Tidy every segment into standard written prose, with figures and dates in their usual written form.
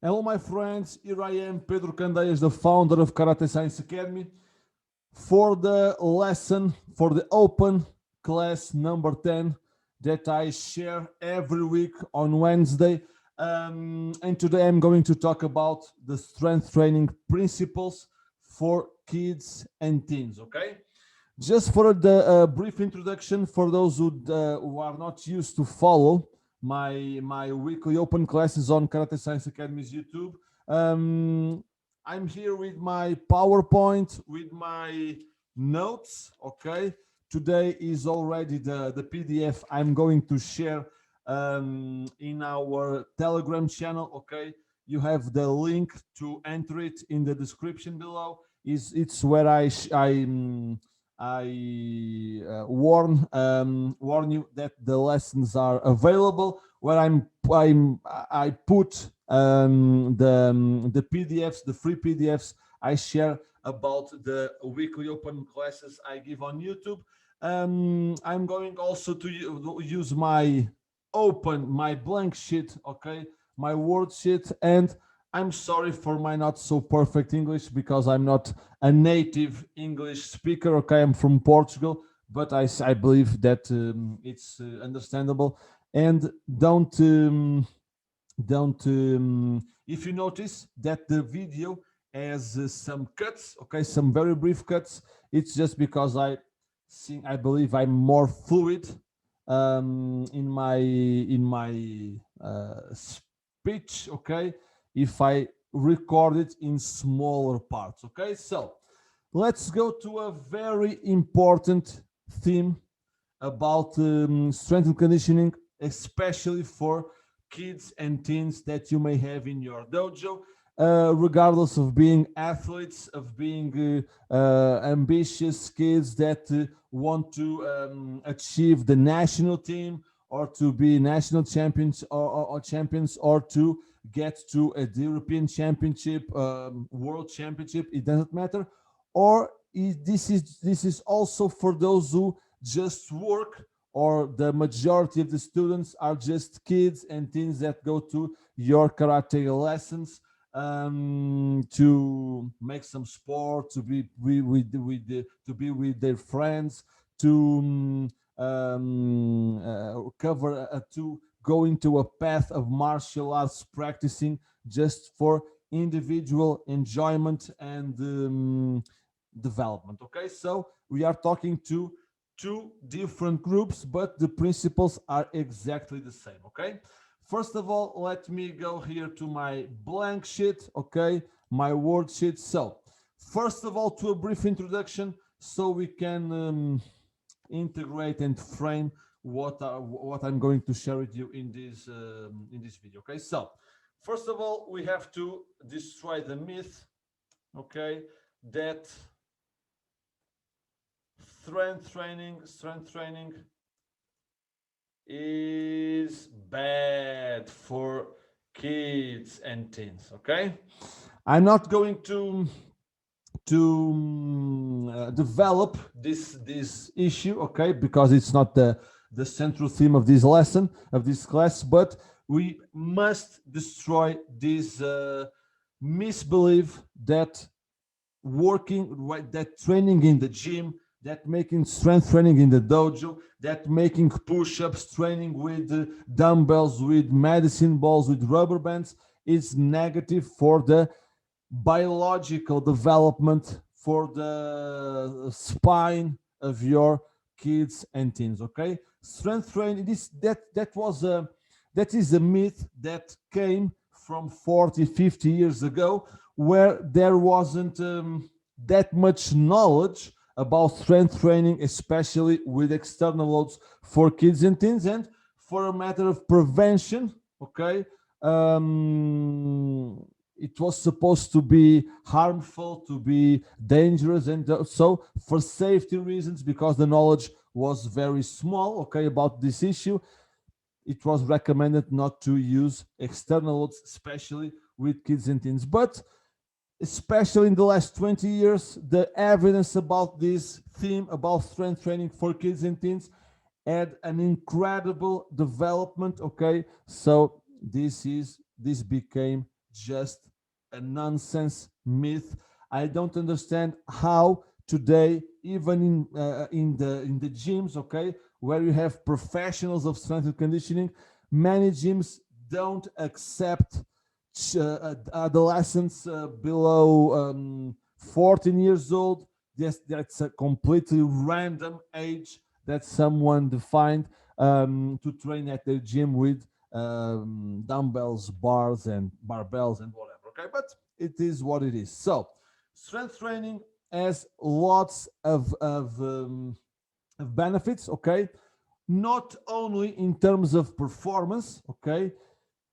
Hello, my friends. Here I am, Pedro Candeias, the founder of Karate Science Academy, for the lesson, for the open class number 10 that I share every week on Wednesday. And today I'm going to talk about the strength training principles for kids and teens, okay? Just for the brief introduction, for those who are not used to follow my weekly open classes on Karate Science Academy's YouTube, um, I'm here with my PowerPoint, with my notes. Okay, today is already the PDF I'm going to share in our Telegram channel. Okay, you have the link to enter it in the description below. It's where I warn you that the lessons are available. Where I put the PDFs, the free PDFs I share about the weekly open classes I give on YouTube. I'm going also to use my blank sheet, okay, my word sheet, and I'm sorry for my not so perfect English because I'm not a native English speaker. Okay, I'm from Portugal, but I believe that it's understandable. And don't if you notice that the video has some cuts, okay, some very brief cuts, it's just because I believe I'm more fluid in my speech, okay, if I record it in smaller parts. Okay, so let's go to a very important theme about strength and conditioning, especially for kids and teens that you may have in your dojo. Regardless of being athletes, of being ambitious kids that want to achieve the national team, or to be national champions, or champions, or to get to a European championship, world championship, it doesn't matter. Or this is also for those who just work, or the majority of the students are just kids and teens that go to your karate lessons to make some sport, to to be with their friends, to cover to go into a path of martial arts practicing just for individual enjoyment and development. Okay, so we are talking to two different groups, but the principles are exactly the same. Okay, first of all, let me go here to my blank sheet, okay, my word sheet. So first of all, to a brief introduction, so we can integrate and frame what I'm going to share with you in this video. Okay, so first of all, we have to destroy the myth, okay, that strength training is bad for kids and teens. Okay, I'm not going to develop this issue, okay, because it's not the central theme of this lesson, of this class, but we must destroy this misbelief that that training in the gym, that making strength training in the dojo, that making push-ups, training with dumbbells, with medicine balls, with rubber bands, is negative for the biological development, for the spine of your kids and teens. Okay, strength training, that is a myth that came from 40-50 years ago, where there wasn't that much knowledge about strength training, especially with external loads for kids and teens, and for a matter of prevention. Okay, it was supposed to be harmful, to be dangerous, and so for safety reasons, because the knowledge was very small, okay, about this issue, it was recommended not to use external loads, especially with kids and teens. But especially in the last 20 years, the evidence about this theme, about strength training for kids and teens, had an incredible development. Okay, so this became just a nonsense myth. I don't understand how today, even in the gyms, okay, where you have professionals of strength and conditioning, many gyms don't accept adolescents below 14 years old. Yes, that's a completely random age that someone defined to train at their gym with dumbbells, bars, and barbells, and whatever. Okay, but it is what it is. So, strength training has lots of benefits. Okay, not only in terms of performance. Okay,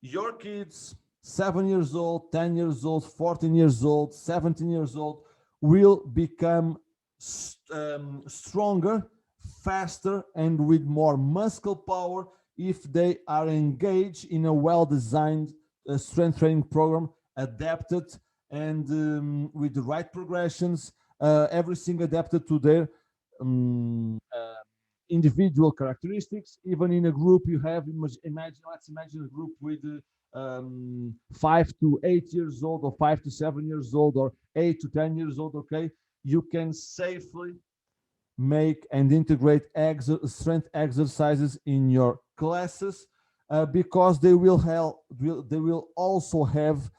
your kids, 7 years old, 10 years old, 14 years old, 17 years old, will become stronger, faster, and with more muscle power if they are engaged in a well-designed strength training program, adapted and with the right progressions, everything adapted to their individual characteristics. Even in a group, you have let's imagine a group with 5 to 8 years old, or 5 to 7 years old, or 8 to 10 years old. Okay, you can safely make and integrate strength exercises in your classes because they will also have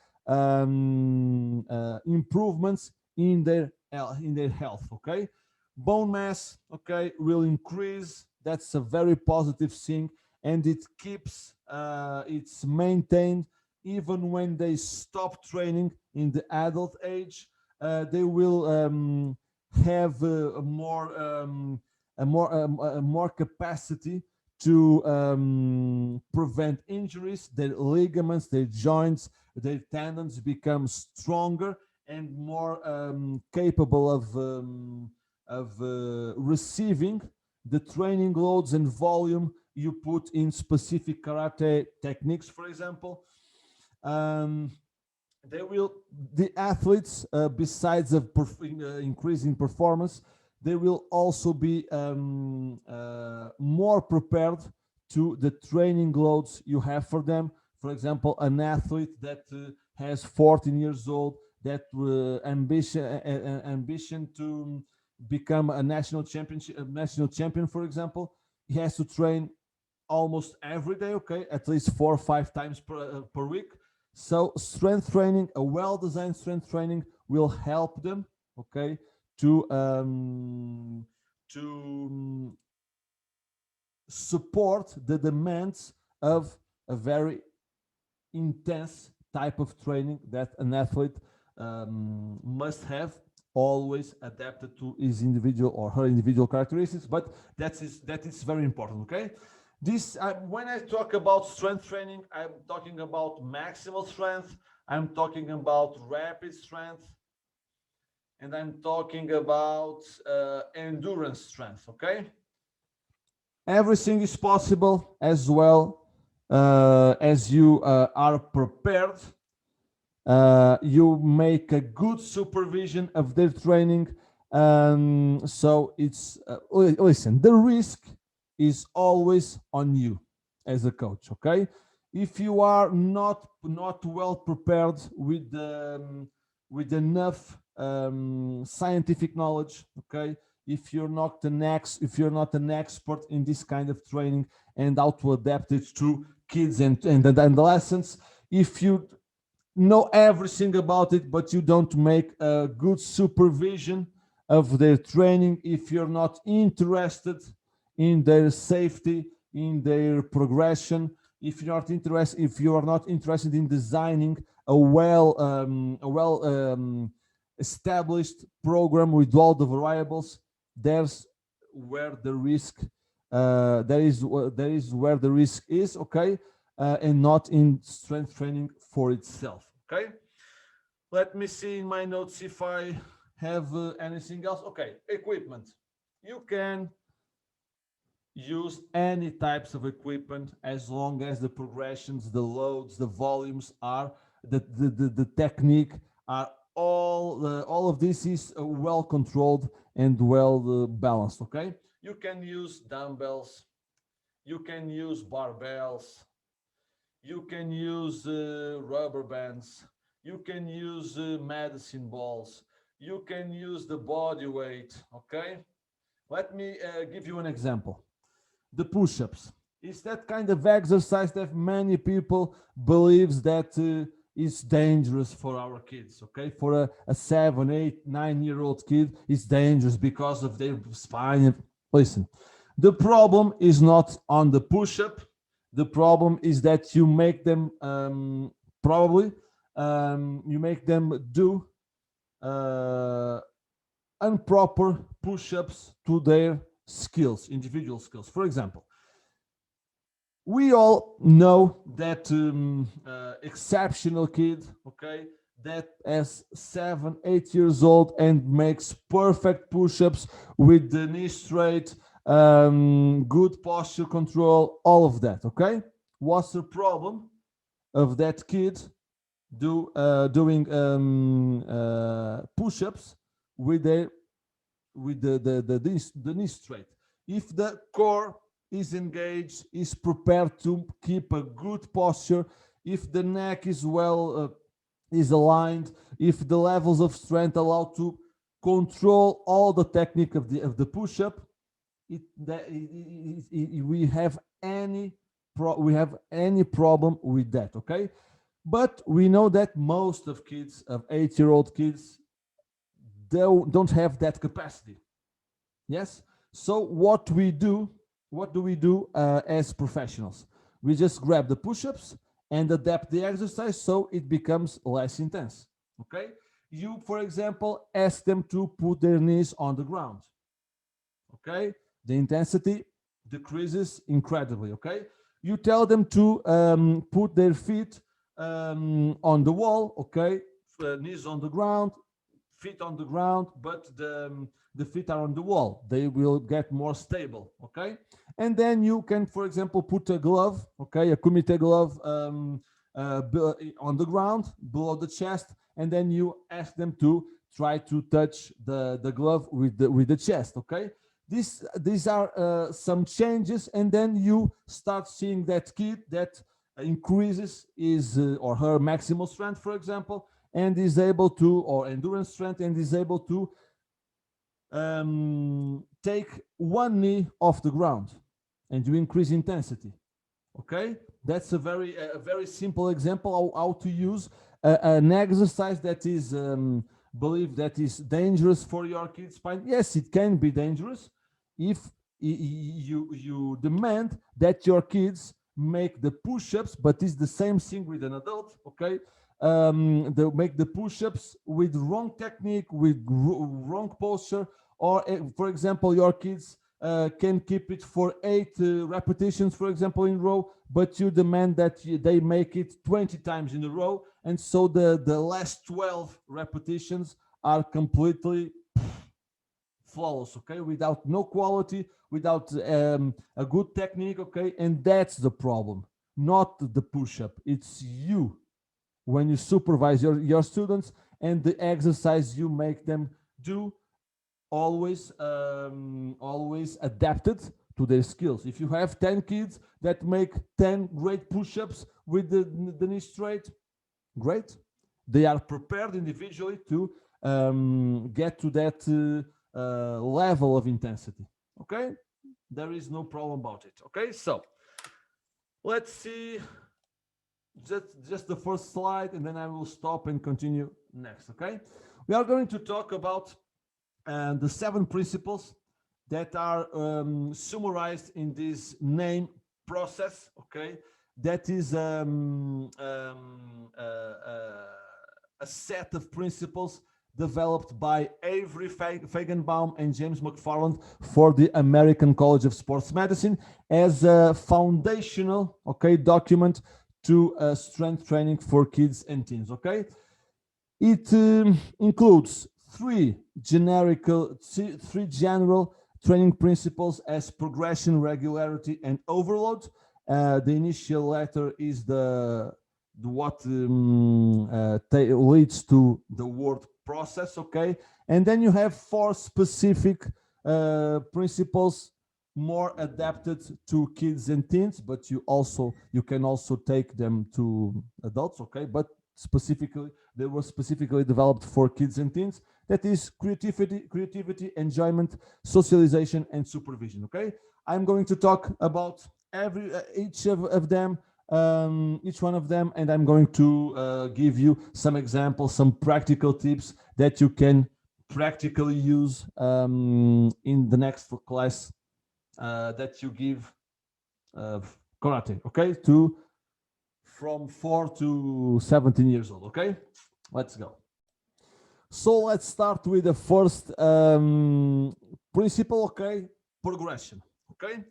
improvements in their health. Okay, bone mass, okay, will increase. That's a very positive thing, and it's maintained even when they stop training in the adult age. They will have a more capacity to prevent injuries. Their ligaments, their joints, their tendons become stronger and more capable of receiving the training loads and volume you put in specific karate techniques, for example. Um, they will the athletes, besides of increasing performance, they will also be more prepared to the training loads you have for them. For example, an athlete that has 14 years old, that ambition to become a national champion, for example, he has to train almost every day, okay, at least 4 or 5 times per week. So strength training, a well-designed strength training, will help them, okay, to support the demands of a very intense type of training that an athlete must have, always adapted to his individual or her individual characteristics. But that is very important. Okay, this when I talk about strength training, I'm talking about maximal strength, I'm talking about rapid strength, and I'm talking about endurance strength. Okay, everything is possible as well as you are prepared. You make a good supervision of their training. So it's listen, the risk is always on you as a coach. Okay, if you are not well prepared with enough scientific knowledge, okay, if you're not an expert in this kind of training and how to adapt it to kids and adolescents, if you know everything about it but you don't make a good supervision of their training, if you're not interested in their safety, in their progression, if you are not interested in designing a well established program with all the variables, there's where the risk there is where the risk is. Okay, and not in strength training for itself. Okay, let me see in my notes if I have anything else. Okay, equipment. You can use any types of equipment as long as the progressions, the loads, the volumes are the technique are all of this is well controlled and well balanced. Okay, you can use dumbbells, you can use barbells, you can use rubber bands, you can use medicine balls, you can use the body weight. Okay, let me give you an example. The push-ups is that kind of exercise that many people believes that is dangerous for our kids. Okay, for a 7, 8, 9-year-old kid, it's dangerous because of their spine. Listen, the problem is not on the push-up. The problem is that you make them probably you make them do uh, improper push-ups to their skills, individual skills. For example, we all know that exceptional kid, okay, that has 7, 8 years old and makes perfect push-ups with the knee straight, good posture control, all of that. Okay, what's the problem of that kid doing push-ups with their with the knee straight? If the core is engaged, is prepared to keep a good posture, if the neck is is aligned, if the levels of strength allow to control all the technique of the push-up, we have any problem with that. Okay, but we know that most of kids, of 8-year-old kids, don't have that capacity. Yes. So what do we do as professionals? We just grab the push-ups and adapt the exercise so it becomes less intense. Okay. You, for example, ask them to put their knees on the ground. Okay. The intensity decreases incredibly. Okay. You tell them to put their feet on the wall. Okay. Knees on the ground, feet on the ground, but the feet are on the wall. They will get more stable. Okay. And then you can, for example, put a glove, okay, a kumite glove on the ground below the chest, and then you ask them to try to touch the glove with the chest. Okay. These are some changes, and then you start seeing that kid that increases his or her maximal strength, for example, and is able to, or endurance strength, and is able to take one knee off the ground, and you increase intensity. Okay, that's a very simple example how to use an exercise that is believed that is dangerous for your kid's spine. Yes, it can be dangerous if you demand that your kids make the push-ups, but it's the same thing with an adult. Okay, they make the push-ups with wrong technique, with wrong posture, or for example, your kids can keep it for 8 repetitions, for example, in a row, but you demand that they make it 20 times in a row, and so the last 12 repetitions are completely flawless. Okay, without no quality, without a good technique. Okay, and that's the problem, not the push-up. It's you, when you supervise your students, and the exercise you make them do always adapted to their skills. If you have 10 kids that make 10 great push-ups with the knee straight, great. They are prepared individually to get to that level of intensity. Okay, there is no problem about it. Okay, so let's see just the first slide, and then I will stop and continue next. Okay, we are going to talk about the 7 principles that are summarized in this name process. Okay, that is a set of principles developed by Avery Feigenbaum and James McFarland for the American College of Sports Medicine as a foundational, okay, document to strength training for kids and teens. Okay, it includes three general training principles as progression, regularity, and overload. The initial letter is what leads to the word process. Okay, and then you have 4 specific principles more adapted to kids and teens, but you can also take them to adults, okay? But specifically, they were specifically developed for kids and teens. That is creativity, enjoyment, socialization, and supervision, okay? I'm going to talk about each of them, each one of them, and I'm going to give you some examples, some practical tips that you can practically use in the next class that you give karate, okay, to from 4 to 17 years old, okay? Let's go. So let's start with the first principle, okay? Progression, okay?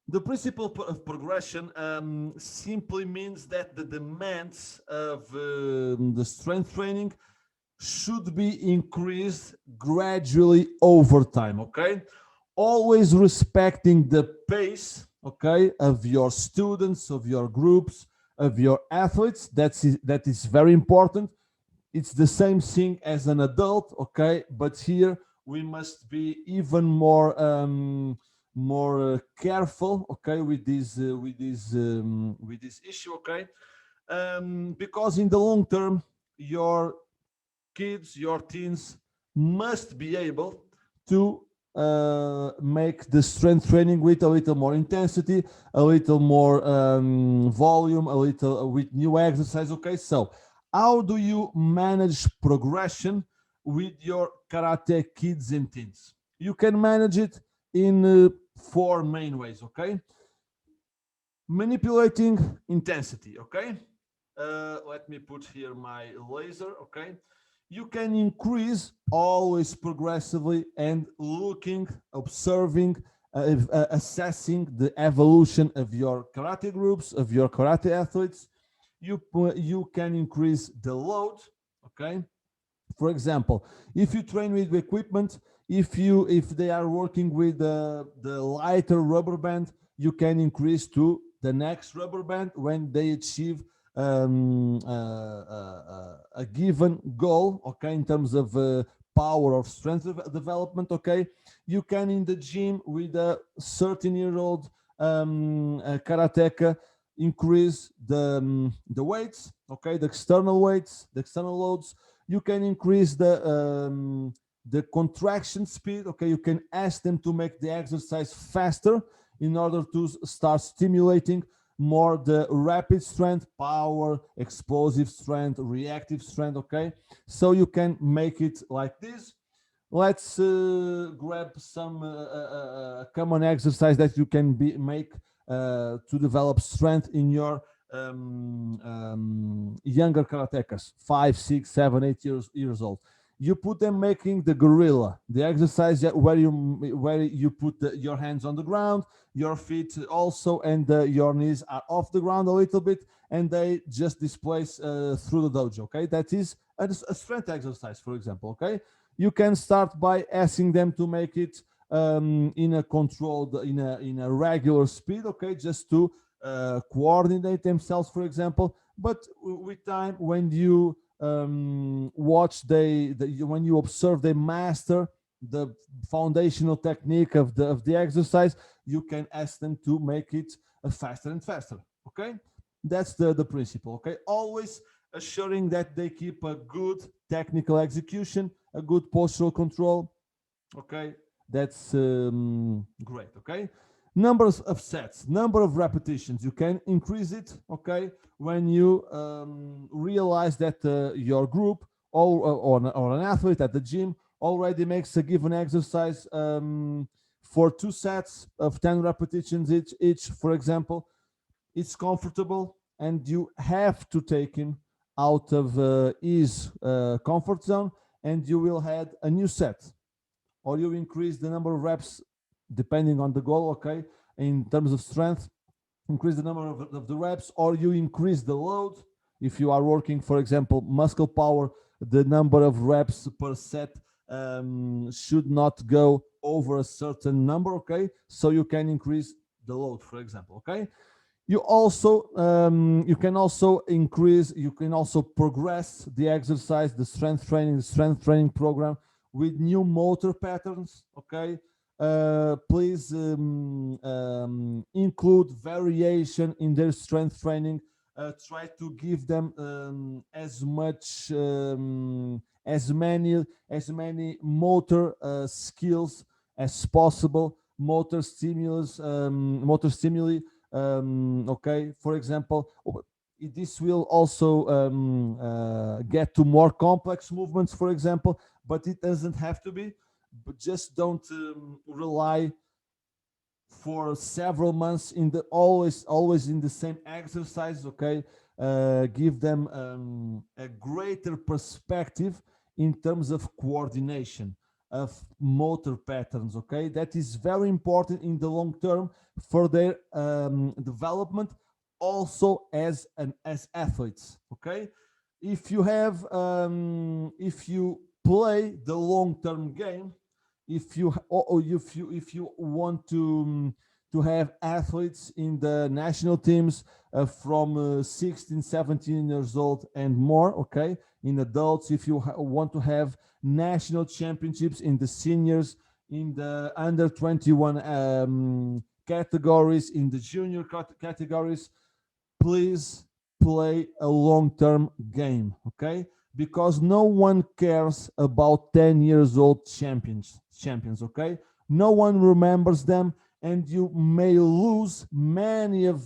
The principle of progression simply means that the demands of the strength training should be increased gradually over time, okay? Always respecting the pace, okay, of your students, of your groups, of your athletes. That is very important. It's the same thing as an adult, okay, but here we must be even more careful, okay, with this issue, okay, because in the long term your kids, your teens must be able to make the strength training with a little more intensity, a little more volume, a little with new exercise, okay? So how do you manage progression with your karate kids and teens? You can manage it in 4 main ways, okay? Manipulating intensity, okay? Let me put here my laser, okay? You can increase always progressively and looking, observing, assessing the evolution of your karate groups, of your karate athletes. You can increase the load, okay? For example, if you train with equipment, if they are working with the lighter rubber band, you can increase to the next rubber band when they achieve a given goal, okay, in terms of power or strength development, okay. You can in the gym with a 13-year-old karateka increase the weights, okay, the external weights, the external loads. You can increase the contraction speed, okay. You can ask them to make the exercise faster in order to start stimulating more the rapid strength, power, explosive strength, reactive strength, okay? So you can make it like this. Let's grab some common exercise that you can make to develop strength in your younger karatekas, 5, 6, 7, 8 years old. You put them making the gorilla, the exercise where you put your hands on the ground, your feet also, and your knees are off the ground a little bit, and they just displace through the dojo, okay? That is a strength exercise, for example, okay? You can start by asking them to make it in a controlled, in a regular speed, okay? Just to coordinate themselves, for example. But with time, when you watch when you observe they master the foundational technique of the exercise, you can ask them to make it faster and faster, okay? That's the principle, okay? Always assuring that they keep a good technical execution, a good postural control, okay? That's great, okay? Numbers of sets, number of repetitions, you can increase it, okay, when you realize that your group or an athlete at the gym already makes a given exercise for 2 sets of 10 repetitions each, for example. It's comfortable, and you have to take him out of his comfort zone, and you will add a new set, or you increase the number of reps depending on the goal, okay, in terms of strength, increase the number of the reps, or you increase the load. If you are working, for example, muscle power, the number of reps per set should not go over a certain number, okay? So you can increase the load, for example, okay? You can also progress the exercise, the strength training program with new motor patterns, okay? please include variation in their strength training. Try to give them as many motor skills as possible, motor stimuli. Okay, for example, this will also get to more complex movements, for example, but it doesn't have to be. But just don't rely for several months in the always in the same exercise. Okay, give them a greater perspective in terms of coordination of motor patterns. Okay, that is very important in the long term for their development, also as athletes. Okay, if you have if you play the long term game, if you want to have athletes in the national teams from 16 17 years old and more. Okay, in adults, if you want to have national championships in the seniors, in the under 21 categories, in the junior categories, please play a long-term game. Okay, because no one cares about 10 years old champions. Okay, no one remembers them, and you may lose many of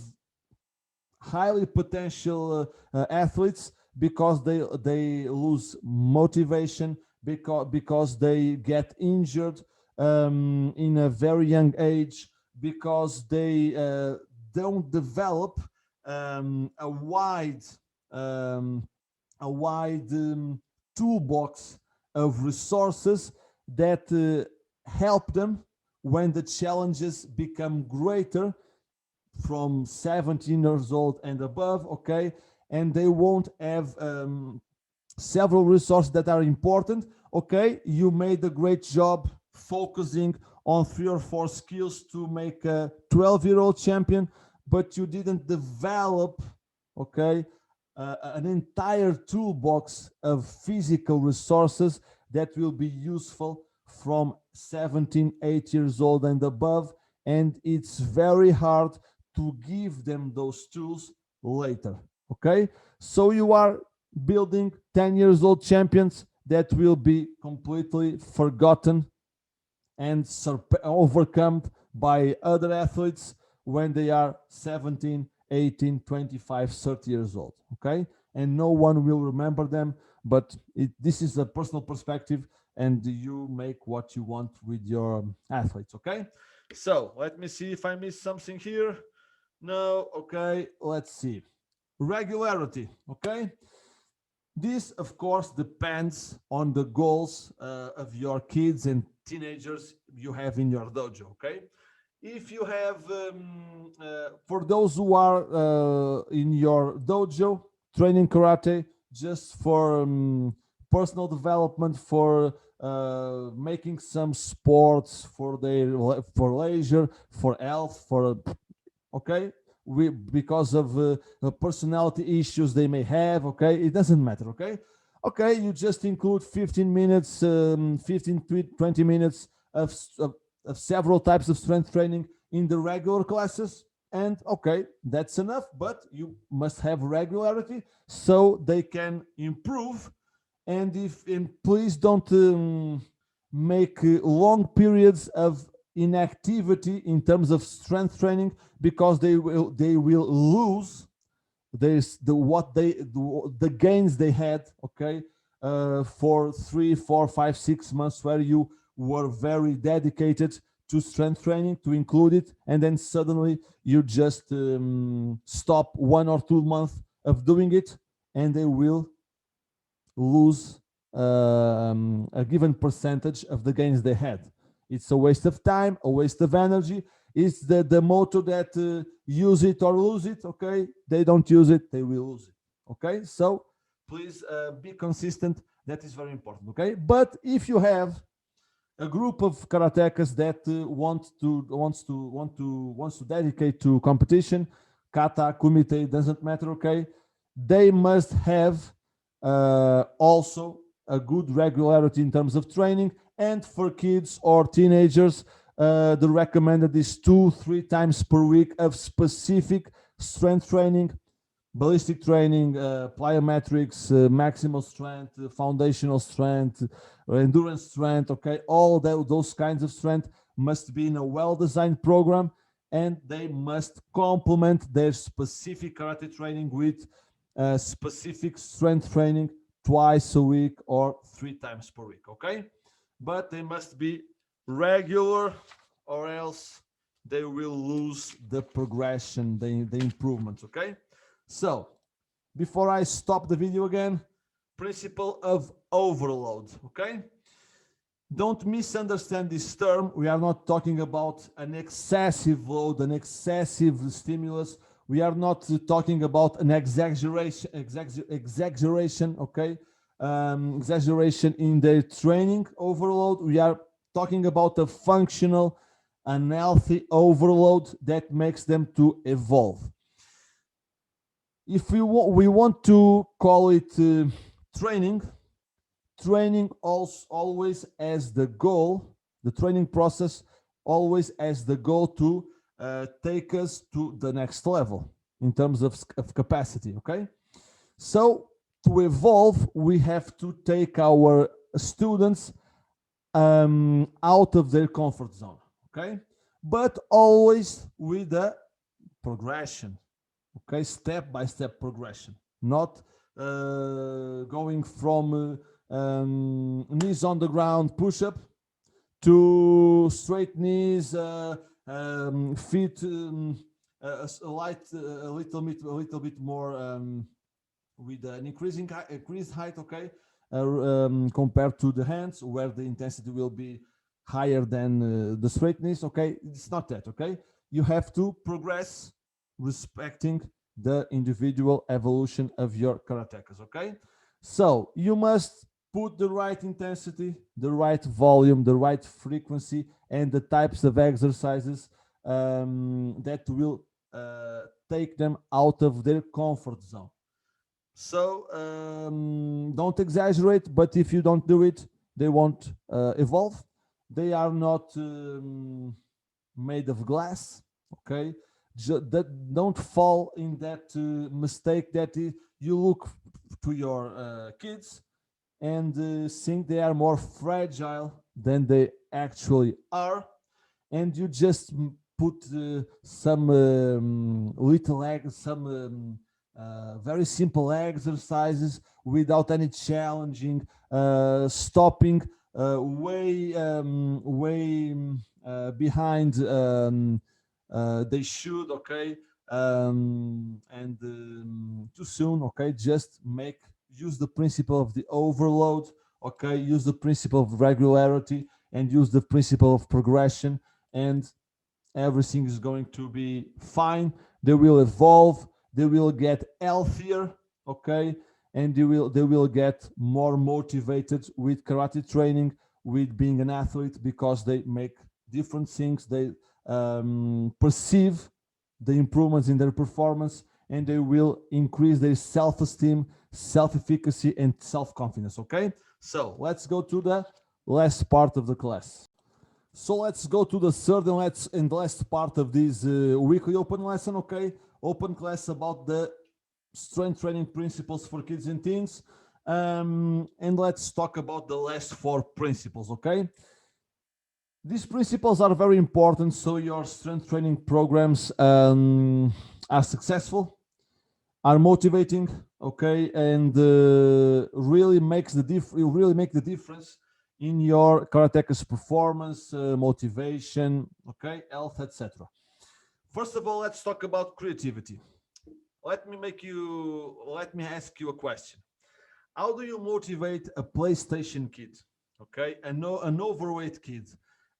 highly potential athletes because they lose motivation, because they get injured in a very young age, because they don't develop a wide um, toolbox of resources that help them when the challenges become greater from 17 years old and above. Okay, and they won't have several resources that are important. Okay, you made a great job focusing on 3 or 4 skills to make a 12-year-old champion, but you didn't develop, okay, an entire toolbox of physical resources that will be useful from 17 8 years old and above, and it's very hard to give them those tools later. Okay, so you are building 10 years old champions that will be completely forgotten and overcome by other athletes when they are 17 18 25 30 years old. Okay, and no one will remember them, but this is a personal perspective, and you make what you want with your athletes. Okay, so let me see if I missed something here. No. Okay, let's see. Regularity. Okay, this of course depends on the goals of your kids and teenagers you have in your dojo. Okay, if you have for those who are in your dojo training karate just for personal development, for making some sports for their for leisure, for health, for okay, because of personality issues they may have. Okay, it doesn't matter. Okay, okay, you just include 15 minutes 15 to 20 minutes of several types of strength training in the regular classes, and okay, that's enough, but you must have regularity so they can improve. And please don't make long periods of inactivity in terms of strength training, because they will lose the gains they had. Okay, for 3 4 5 6 months where you were very dedicated to strength training, to include it, and then suddenly you just stop 1 or 2 months of doing it, and they will lose a given percentage of the gains they had. It's a waste of time, a waste of energy. It's the motto that use it or lose it. Okay, they don't use it, they will lose it. Okay, so please be consistent. That is very important. Okay, but if you have a group of karatekas that wants to dedicate to competition, kata, kumite, doesn't matter. Okay, they must have also a good regularity in terms of training. And for kids or teenagers, The recommended is 2-3 times per week of specific strength training, ballistic training, plyometrics, maximal strength, foundational strength, endurance strength. Okay, all those kinds of strength must be in a well-designed program, and they must complement their specific karate training with specific strength training twice a week or 3 times per week. Okay, but they must be regular, or else they will lose the progression, the improvements. Okay, so before I stop the video again, principle of overload. Okay, don't misunderstand this term. We are not talking about an excessive load, an excessive stimulus. We are not talking about an exaggeration, okay? Exaggeration in their training overload. We are talking about a functional, unhealthy overload that makes them to evolve. If we want to call it training also always as the goal, the training process always as the goal to take us to the next level in terms of capacity. Okay, so to evolve, we have to take our students out of their comfort zone. Okay, but always with a progression. Okay, step by step progression, not going from knees on the ground push-up to straight knees, feet a little bit more with an increased height. Okay, compared to the hands, where the intensity will be higher than the straight knees. Okay, it's not that. Okay, you have to progress respecting the individual evolution of your karatekas. Okay, so you must put the right intensity, the right volume, the right frequency, and the types of exercises that will take them out of their comfort zone. So don't exaggerate, but if you don't do it, they won't evolve. They are not made of glass. Okay, don't fall in that mistake that you look to your kids and think they are more fragile than they actually are, and you just put some very simple exercises without any challenging, stopping way behind they should. Okay, and too soon. Okay, just use the principle of the overload. Okay, use the principle of regularity and use the principle of progression, and everything is going to be fine. They will evolve, they will get healthier. Okay, and they will get more motivated with karate training, with being an athlete, because they make different things. They perceive the improvements in their performance, and they will increase their self-esteem, self-efficacy, and self-confidence. Okay, so let's go to the last part of the class. So let's go to the third and last part of this weekly open lesson. Okay, open class about the strength training principles for kids and teens, and let's talk about the last 4 principles. Okay, these principles are very important so your strength training programs are successful, are motivating. Okay, and really make the difference in your karateka's performance, motivation, okay, health, etc. First of all, let's talk about creativity. Let me ask you a question. How do you motivate a PlayStation kid? Okay, an overweight kid,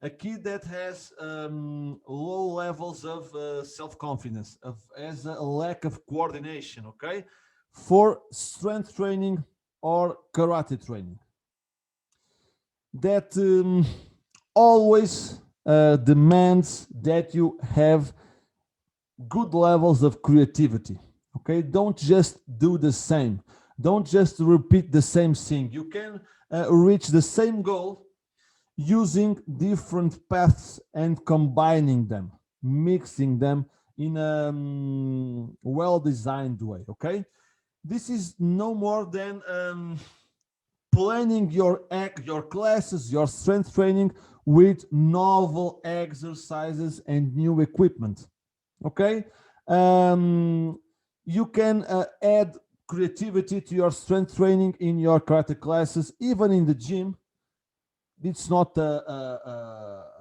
a kid that has low levels of self-confidence, has a lack of coordination, okay, for strength training or karate training, that always demands that you have good levels of creativity. Okay, don't just do the same, don't just repeat the same thing. You can reach the same goal using different paths and combining them, mixing them in a well-designed way. Okay, this is no more than planning your classes, your strength training with novel exercises and new equipment. Okay, you can add creativity to your strength training in your karate classes, even in the gym. It's not a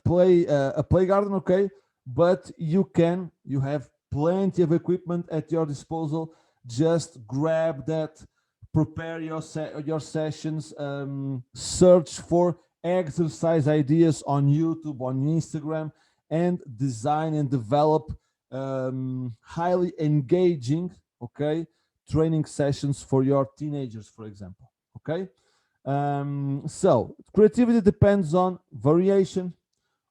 play garden, okay, but you have plenty of equipment at your disposal. Just grab that, prepare your sessions, search for exercise ideas on YouTube, on Instagram, and design and develop highly engaging, okay, training sessions for your teenagers, for example. Okay, so creativity depends on variation,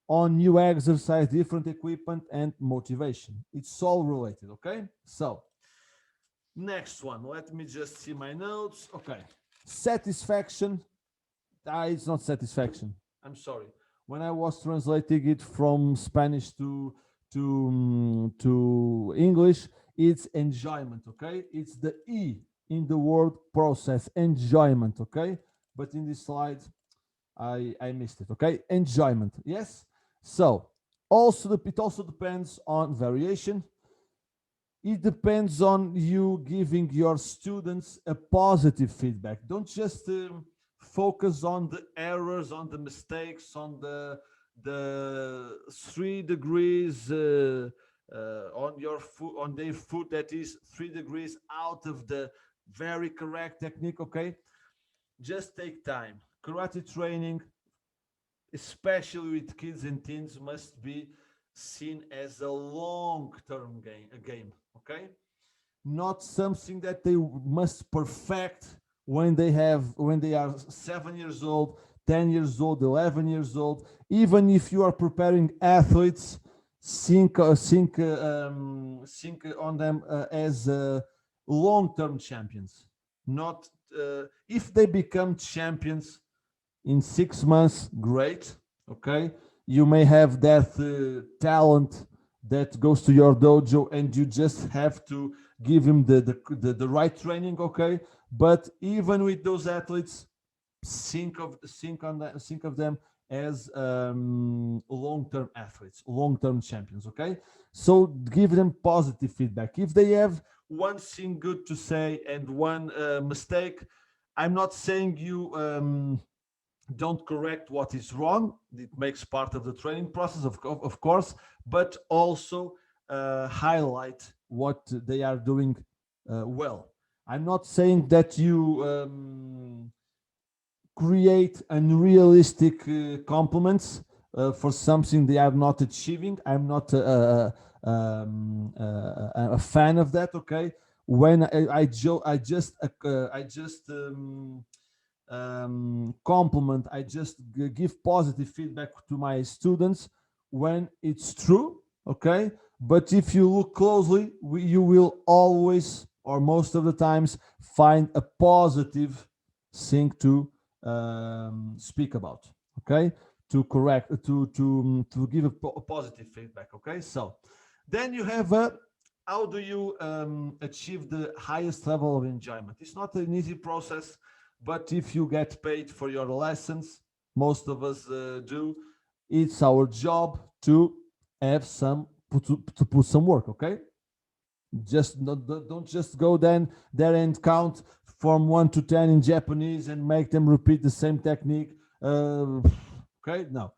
on new exercise, different equipment, and motivation. It's all related. Okay, so next one, let me just see my notes. Okay, satisfaction. It's not satisfaction, I'm sorry. When I was translating it from Spanish to English, it's enjoyment. Okay, it's the E in the word process, enjoyment. Okay, but in this slide I missed it. Okay, enjoyment. Yes. So it also depends on variation. It depends on you giving your students a positive feedback. Don't just focus on the errors, on the mistakes, on the 3 degrees on your foot, on their foot that is 3 degrees out of the very correct technique. Okay, just take time. Karate training, especially with kids and teens, must be seen as a long-term game. Okay, not something that they must perfect when they are 7 years old, 10 years old, 11 years old. Even if you are preparing athletes, think on them as long-term champions. Not if they become champions in 6 months, great. Okay, you may have that talent that goes to your dojo, and you just have to give him the right training. Okay, but even with those athletes, think of them as long-term athletes, long-term champions. Okay, so give them positive feedback. If they have one thing good to say and one mistake, I'm not saying you don't correct what is wrong. It makes part of the training process, of course, but also highlight what they are doing well. I'm not saying that you create unrealistic compliments for something they are not achieving. I'm not a fan of that. Okay, when I just compliment, I just give positive feedback to my students when it's true. Okay, but if you look closely, you will always, or most of the times, find a positive thing to speak about. Okay, to correct, to give a positive feedback. Okay, so then you have a how do you achieve the highest level of enjoyment? It's not an easy process, but if you get paid for your lessons, most of us do, it's our job to have to put some work. Okay, just don't just go there and count from 1 to 10 in Japanese and make them repeat the same technique. Okay, now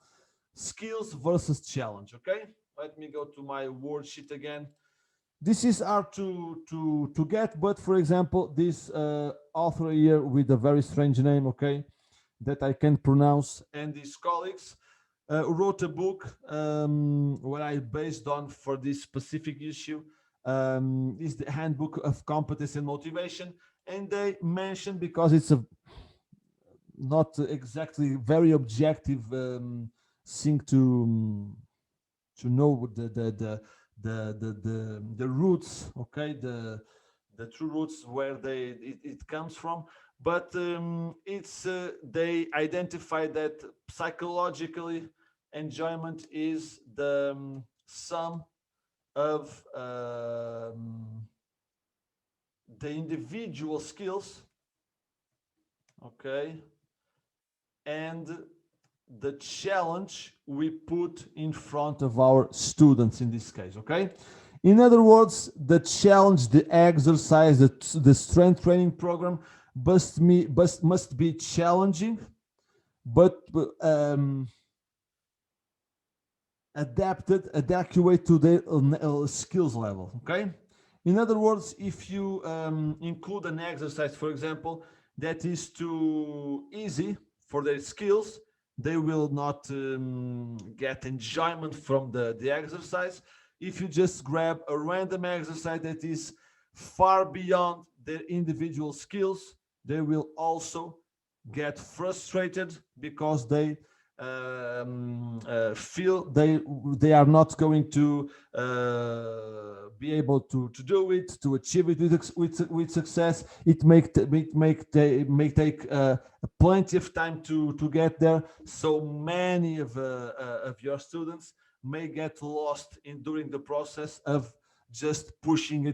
skills versus challenge. Okay, let me go to my word sheet again. This is hard to get, but for example, this author here with a very strange name, okay, that I can't pronounce, and his colleagues wrote a book where I based on for this specific issue is the Handbook of Competence and Motivation, and they mentioned, because it's a not exactly very objective thing to know the roots, okay, the true roots where it comes from, but it's they identify that psychologically enjoyment is the sum of the individual skills, okay, and the challenge we put in front of our students in this case, okay? In other words, the challenge, the exercise, the strength training program must be challenging, but adequate to their skills level, okay? In other words, if you include an exercise, for example, that is too easy for their skills, they will not get enjoyment from the exercise. If you just grab a random exercise that is far beyond their individual skills, they will also get frustrated because they feel they are not going to be able to do it, to achieve it with success. It may take plenty of time to get there. So many of your students may get lost during the process of just pushing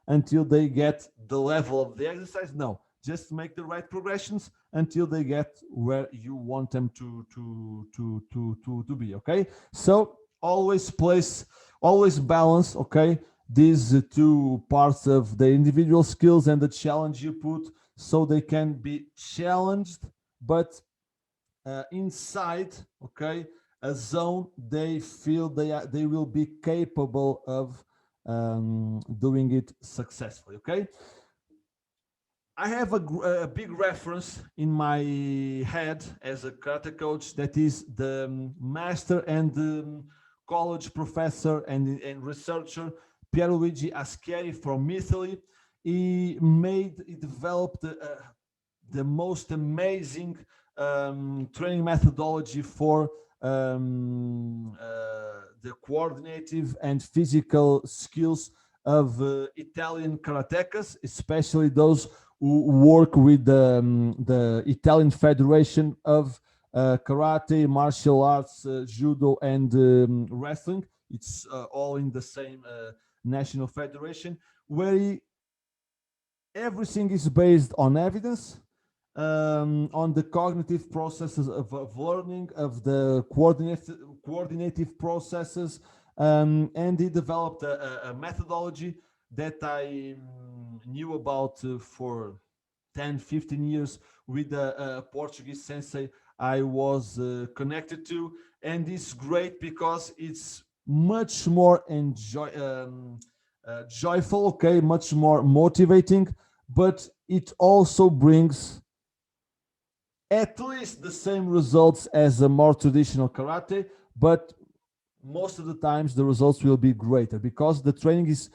until they get the level of the exercise. No, just make the right progressions until they get where you want them to be, okay? So always balance, okay, these two parts of the individual skills and the challenge you put, so they can be challenged, but inside, okay, a zone they feel they will be capable of doing it successfully, okay? I have a big reference in my head as a karate coach, that is the master and college professor and researcher Pierluigi Aschieri from Italy. He developed the most amazing training methodology for the coordinative and physical skills of Italian karatecas, especially those who work with the Italian Federation of Karate, Martial Arts, Judo, and Wrestling. It's all in the same national federation, where everything is based on evidence, on the cognitive processes of learning, of the coordinative processes, and he developed a methodology that I knew about for 10-15 years with a Portuguese sensei I was connected to, and it's great because it's much more joyful, okay, much more motivating, but it also brings at least the same results as a more traditional karate, but most of the times the results will be greater because the training is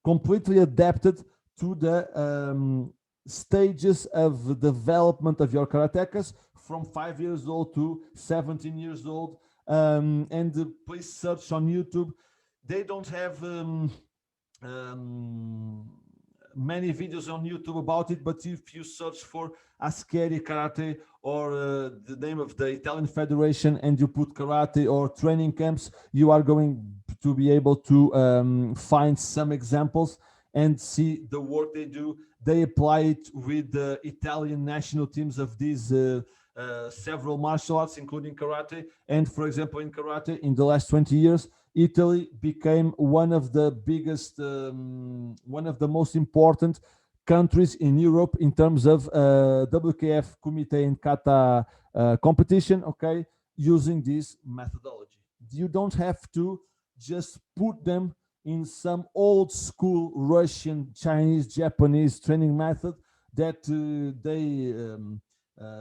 completely adapted to the stages of development of your karatekas from 5 years old to 17 years old. And please search on YouTube. They don't have many videos on YouTube about it, but if you search for Aschieri Karate or the name of the Italian Federation and you put karate or training camps, you are going to be able to find some examples and see the work they do. They apply it with the Italian national teams of these several martial arts, including karate. And for example, in karate, in the last 20 years, Italy became one of the biggest, one of the most important countries in Europe in terms of WKF Kumite and Kata competition, okay, using this methodology. You don't have to just put them in some old school Russian, Chinese, Japanese training method that they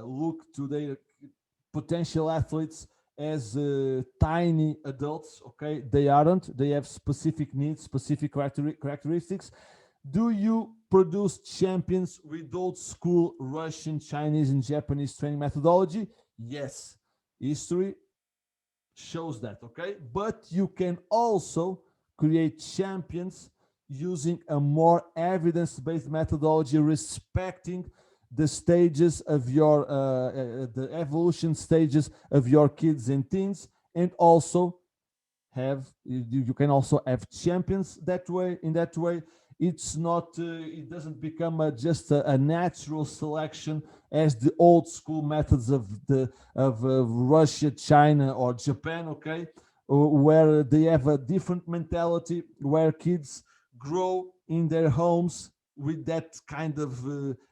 look to their potential athletes as tiny adults, okay? They aren't. They have specific needs, specific characteristics. Do you produce champions with old school Russian, Chinese, and Japanese training methodology? Yes. History shows that, okay? But you can also create champions using a more evidence-based methodology, respecting the stages of your the evolution stages of your kids and teens, and also you can also have champions that way. In that way, it's not it doesn't become just a natural selection as the old school methods of the of Russia, China, or Japan. Okay, where they have a different mentality, where kids grow in their homes with that kind of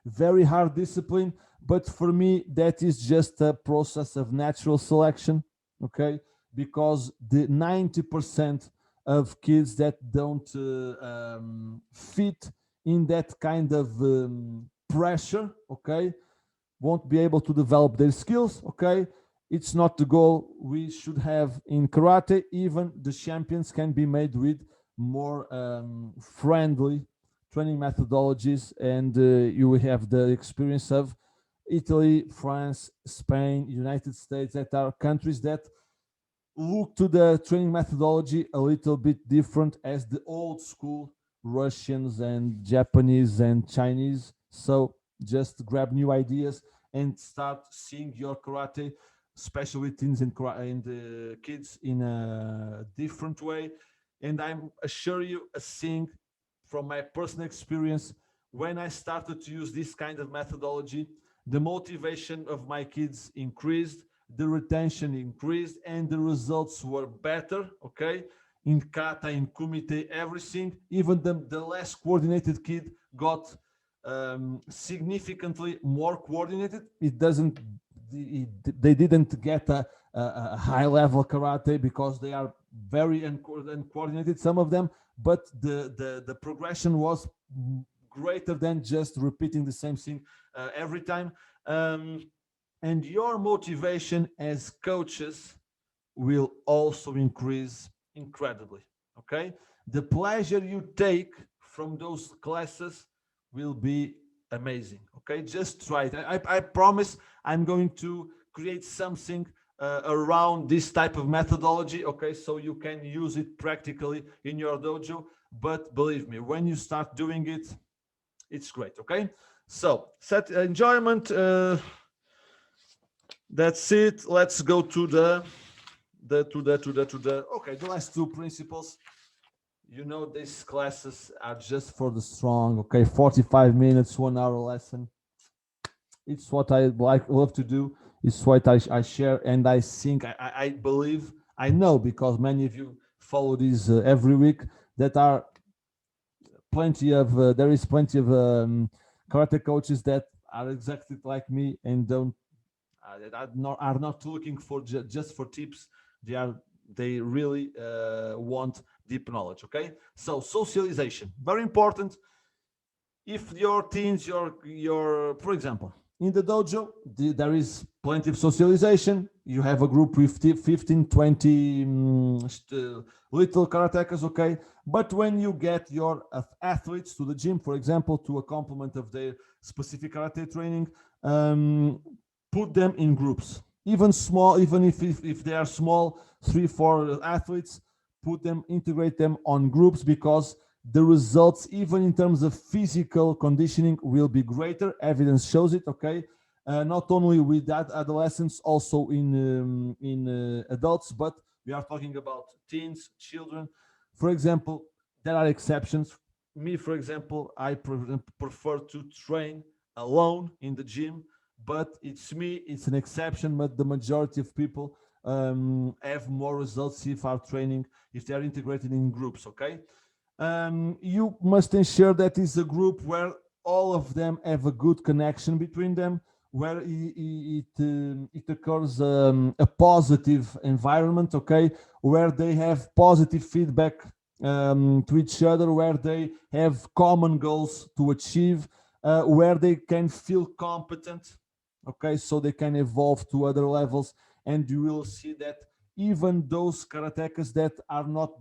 very hard discipline. But for me, that is just a process of natural selection. Okay, because the 90% of kids that don't fit in that kind of pressure, okay, won't be able to develop their skills. Okay, it's not the goal we should have in karate. Even the champions can be made with more friendly training methodologies, and you will have the experience of Italy, France, Spain, United States, that are countries that look to the training methodology a little bit different as the old school Russians and Japanese and Chinese. So just grab new ideas and start seeing your karate, especially teens and kids, in a different way. And I'm assure you, seeing from my personal experience, when I started to use this kind of methodology, the motivation of my kids increased, the retention increased, and the results were better. Okay, in kata, in kumite, everything, even the less coordinated kid got significantly more coordinated. It doesn't they didn't get a high level karate because they are very uncoordinated, some of them, but the progression was greater than just repeating the same thing every time. And your motivation as coaches will also increase incredibly. Okay, the pleasure you take from those classes will be amazing. Okay, just try it. I promise I'm going to create something around this type of methodology. Okay, so you can use it practically in your dojo. But believe me, when you start doing it, it's great. Okay, so set enjoyment. That's it. Let's go to the okay, the last two principles. You know, these classes are just for the strong. Okay, 45 minutes, 1 hour lesson. It's what I love to do. It's what I share, and I think I believe, I know, because many of you follow these every week, that are plenty of there is plenty of karate coaches that are exactly like me and don't are not looking for just for tips. They really want deep knowledge. Okay, so socialization, very important. If your teens, your for example, in the dojo, there is plenty of socialization. You have a group with 15, 20 little karatekas. Okay, but when you get your athletes to the gym, for example, to a complement of their specific karate training, put them in groups, even small, even if they are small, 3-4 athletes, put them, integrate them on groups, because the results, even in terms of physical conditioning, will be greater. Evidence shows it. Okay, not only with that adolescents, also in adults, but we are talking about teens, children. For example, there are exceptions. Me, for example, I prefer to train alone in the gym, but it's me, it's an exception. But the majority of people have more results if they are integrated in groups. Okay, you must ensure that it's a group where all of them have a good connection between them, where it occurs a positive environment. Okay, where they have positive feedback to each other, where they have common goals to achieve, where they can feel competent. Okay, so they can evolve to other levels, and you will see that even those karatekas that are not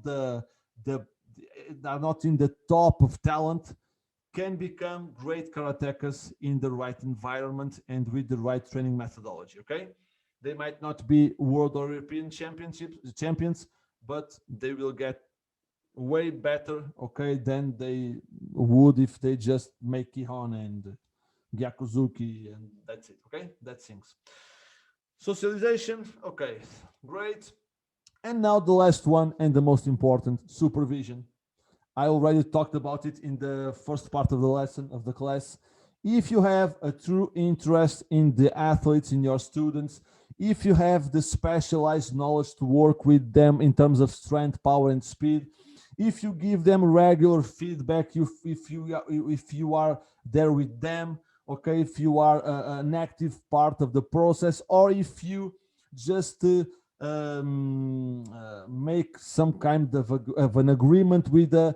are not in the top of talent can become great karatekas in the right environment and with the right training methodology. Okay, they might not be world or European champions, but they will get way better, okay, than they would if they just make Kihon and Gyakuzuki and that's it, okay? That's things. Socialization, okay, great. And now the last one and the most important, supervision. I already talked about it in the first part of the lesson of the class. If you have a true interest in the athletes, in your students, if you have the specialized knowledge to work with them in terms of strength, power, and speed, if you give them regular feedback, if you are there with them, okay, if you are an active part of the process, or if you just make some kind of an agreement with a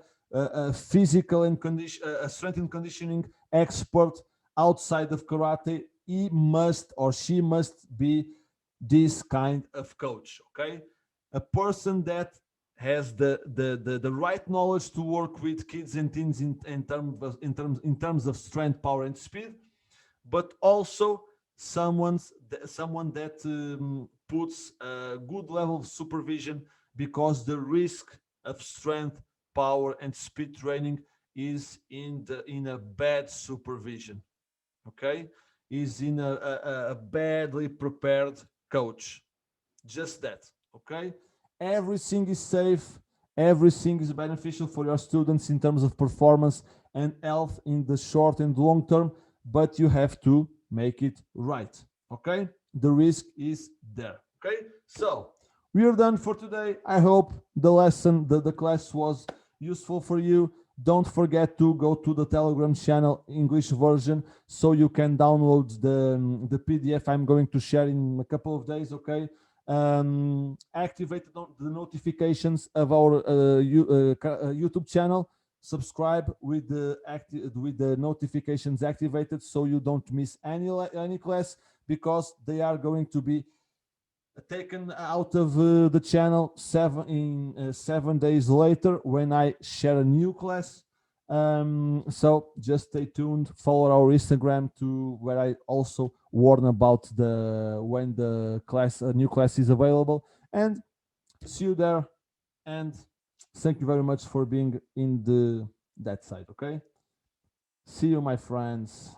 physical and a strength and conditioning expert outside of karate, he must or she must be this kind of coach, okay, a person that has the right knowledge to work with kids and teens in terms of strength, power, and speed, but also someone that puts a good level of supervision, because the risk of strength, power, and speed training is in a bad supervision, okay, is in a badly prepared coach. Just that, okay? Everything is safe, everything is beneficial for your students in terms of performance and health in the short and long term, but you have to make it right, okay? The risk is there, okay? So we are done for today. I hope the lesson, the class was useful for you. Don't forget to go to the Telegram channel English version so you can download the PDF I'm going to share in a couple of days, okay? Activate the notifications of our YouTube channel. Subscribe with the notifications activated so you don't miss any class, because they are going to be taken out of the channel 7 days later when I share a new class. So just stay tuned. Follow our Instagram to where I also warn about when the class a new class is available. And see you there. And thank you very much for being in that side. Okay. See you, my friends.